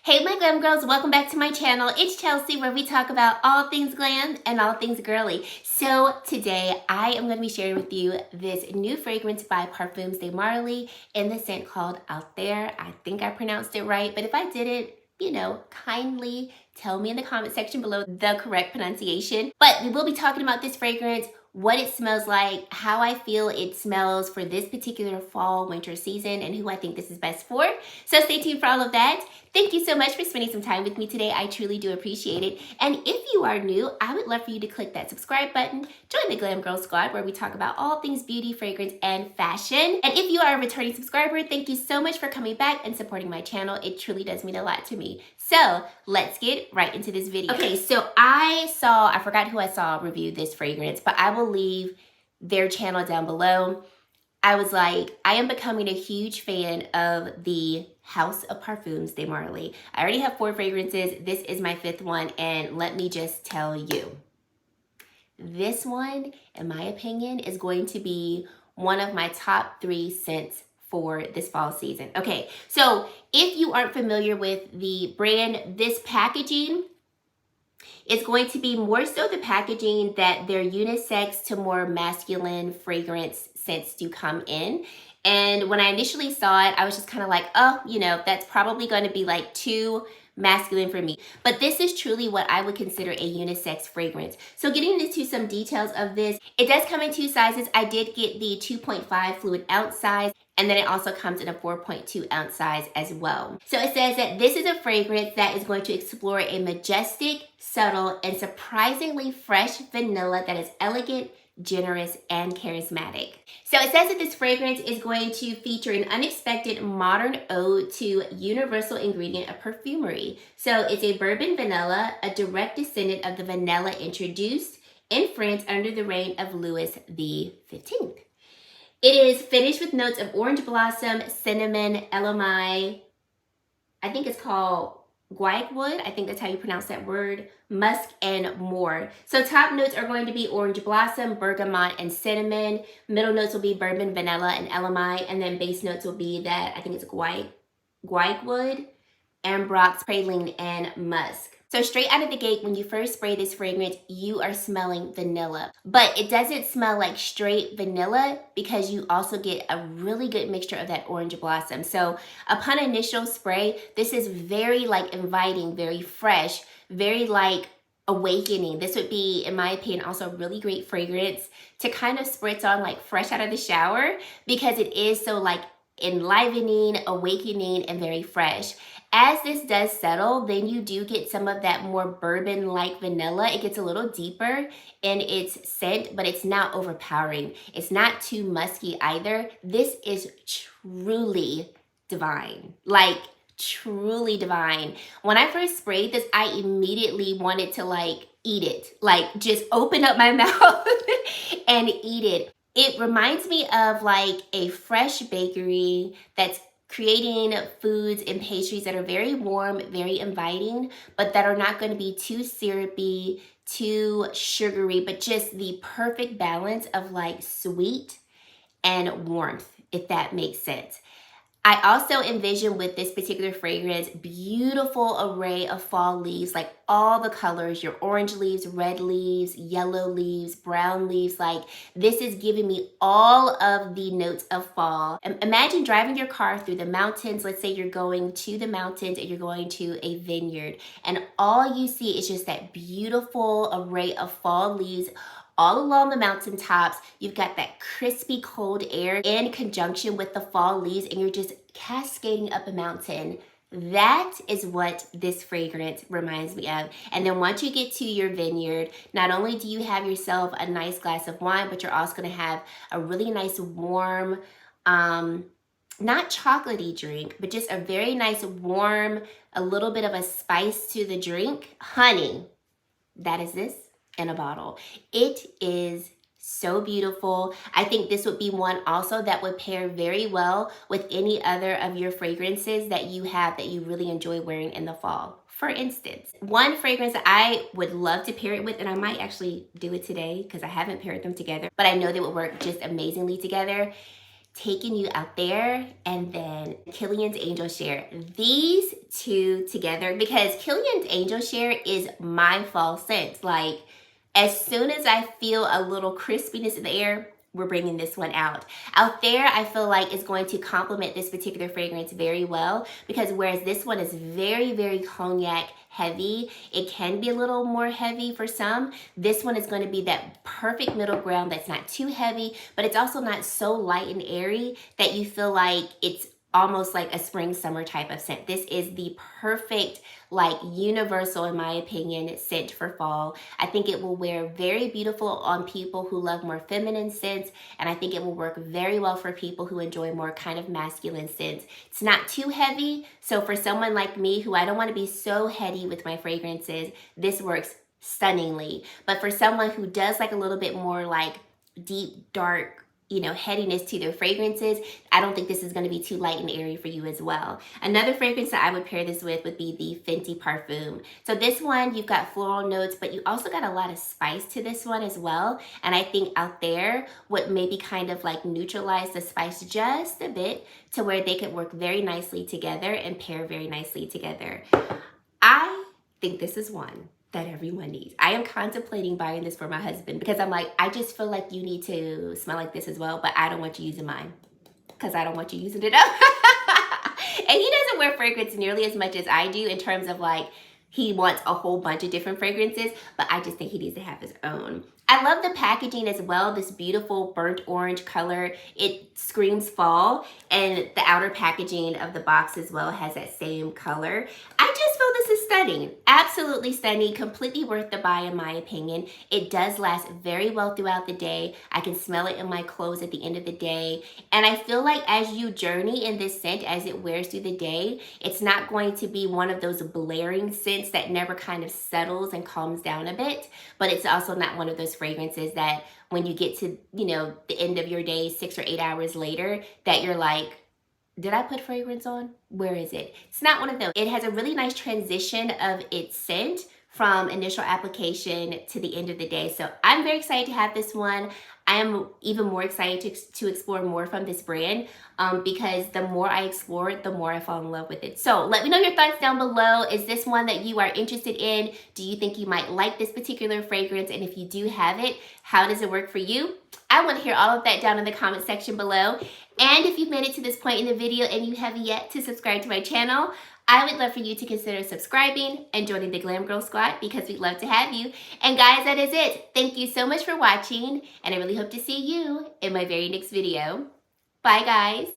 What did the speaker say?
Hey my glam girls, welcome back to my channel. It's Chelsea, where we talk about all things glam and all things girly. So today I am going to be sharing with you this new fragrance by Parfums de Marly in the scent called Althair. I think I pronounced it right, but if I didn't, kindly tell me in the comment section below the correct pronunciation. But we will be talking about this fragrance, what it smells like, how I feel it smells for this particular fall winter season, and who I think this is best for. So stay tuned for all of that. Thank you so much for spending some time with me today. I truly do appreciate it. And if you are new, I would love for you to click that subscribe button, join the Glam Girl Squad, where we talk about all things beauty, fragrance, and fashion. And if you are a returning subscriber, thank you so much for coming back and supporting my channel. It truly does mean a lot to me. So let's get right into this video. Okay, so I forgot who I saw review this fragrance, but I will leave their channel down below. I was like, I am becoming a huge fan of the House of Parfums de Marly. I already have 4 fragrances. This is my 5th one, and let me just tell you, this one, in my opinion, is going to be one of my top 3 scents for this fall season. Okay, so if you aren't familiar with the brand, this packaging is going to be more so the packaging that their unisex to more masculine fragrance scents do come in. And when I initially saw it, I was just kind of like, oh, that's probably going to be like too masculine for me. But this is truly what I would consider a unisex fragrance. So getting into some details of this, it does come in 2 sizes. I did get the 2.5 fluid ounce size, and then it also comes in a 4.2 ounce size as well. So it says that this is a fragrance that is going to explore a majestic, subtle, and surprisingly fresh vanilla that is elegant, generous, and charismatic. So it says that this fragrance is going to feature an unexpected modern ode to universal ingredient of perfumery. So it's a bourbon vanilla, a direct descendant of the vanilla introduced in France under the reign of Louis XV. It is finished with notes of orange blossom, cinnamon, elamine, I think it's called guaiac, I think that's how you pronounce that word, musk, and more. So top notes are going to be orange blossom, bergamot, and cinnamon. Middle notes will be bourbon, vanilla, and elamine. And then base notes will be that, I think it's guaiac, ambrox, praline, and musk. So straight out of the gate, when you first spray this fragrance, you are smelling vanilla. But it doesn't smell like straight vanilla because you also get a really good mixture of that orange blossom. So upon initial spray, this is very inviting, very fresh, very awakening. This would be, in my opinion, also a really great fragrance to kind of spritz on fresh out of the shower, because it is so enlivening, awakening, and very fresh. As this does settle, then you do get some of that more bourbon-like vanilla. It gets a little deeper in its scent, but it's not overpowering. It's not too musky either. This is truly divine. Truly divine. When I first sprayed this, I immediately wanted to eat it. Just open up my mouth and eat it. It reminds me of a fresh bakery that's creating foods and pastries that are very warm, very inviting, but that are not going to be too syrupy, too sugary, but just the perfect balance of sweet and warmth, if that makes sense. I also envision with this particular fragrance, beautiful array of fall leaves, all the colors, your orange leaves, red leaves, yellow leaves, brown leaves. This is giving me all of the notes of fall. Imagine driving your car through the mountains. Let's say you're going to the mountains and you're going to a vineyard, and all you see is just that beautiful array of fall leaves all along the mountaintops. You've got that crispy cold air in conjunction with the fall leaves, and you're just cascading up a mountain. That is what this fragrance reminds me of. And then once you get to your vineyard, not only do you have yourself a nice glass of wine, but you're also going to have a really nice warm, not chocolatey drink, but just a very nice warm, a little bit of a spice to the drink. Honey, that is this in a bottle. It is so beautiful. I think this would be one also that would pair very well with any other of your fragrances that you have that you really enjoy wearing in the fall. For instance, one fragrance that I would love to pair it with, and I might actually do it today because I haven't paired them together, but I know they would work just amazingly together. taking you out there, and then Killian's Angel Share. These two together, because Killian's Angel Share is my fall scent. Like, as soon as I feel a little crispiness in the air, we're bringing this one out. Althair, I feel like, is going to complement this particular fragrance very well, because whereas this one is very, very cognac heavy, it can be a little more heavy for some. This one is going to be that perfect middle ground that's not too heavy, but it's also not so light and airy that you feel like it's almost like a spring summer type of scent. This is the perfect, like, universal, in my opinion, scent for fall. I think it will wear very beautiful on people who love more feminine scents, and I think it will work very well for people who enjoy more kind of masculine scents. It's not too heavy, so for someone like me who I don't want to be so heady with my fragrances, this works stunningly. But for someone who does like a little bit more like deep, dark, you know, headiness to their fragrances, I don't think this is going to be too light and airy for you as well. Another fragrance that I would pair this with would be the Fenty Parfum. So this one, you've got floral notes, but you also got a lot of spice to this one as well. And I think Althair would maybe kind of like neutralize the spice just a bit to where they could work very nicely together and pair very nicely together. I think this is one that everyone needs. I am contemplating buying this for my husband because I'm like, I just feel like you need to smell like this as well, but I don't want you using mine because I don't want you using it up. And he doesn't wear fragrance nearly as much as I do in terms of like, he wants a whole bunch of different fragrances, but I just think he needs to have his own. I love the packaging as well, this beautiful burnt orange color. It screams fall, and the outer packaging of the box as well has that same color. I just feel this is stunning, absolutely stunning, completely worth the buy in my opinion. It does last very well throughout the day. I can smell it in my clothes at the end of the day, and I feel like as you journey in this scent, as it wears through the day, it's not going to be one of those blaring scents that never kind of settles and calms down a bit, but it's also not one of those fragrances that when you get to, you know, the end of your day 6 or 8 hours later that you're like, did I put fragrance on? Where is it? It's not one of those. It has a really nice transition of its scent from initial application to the end of the day. So I'm very excited to have this one. I am even more excited to explore more from this brand because the more I explore it, the more I fall in love with it. So let me know your thoughts down below. Is this one that you are interested in? Do you think you might like this particular fragrance? And if you do have it, how does it work for you? I want to hear all of that down in the comment section below. And if you've made it to this point in the video and you have yet to subscribe to my channel, I would love for you to consider subscribing and joining the Glam Girl Squad because we'd love to have you. And guys, that is it. Thank you so much for watching, and I really hope to see you in my very next video. Bye, guys.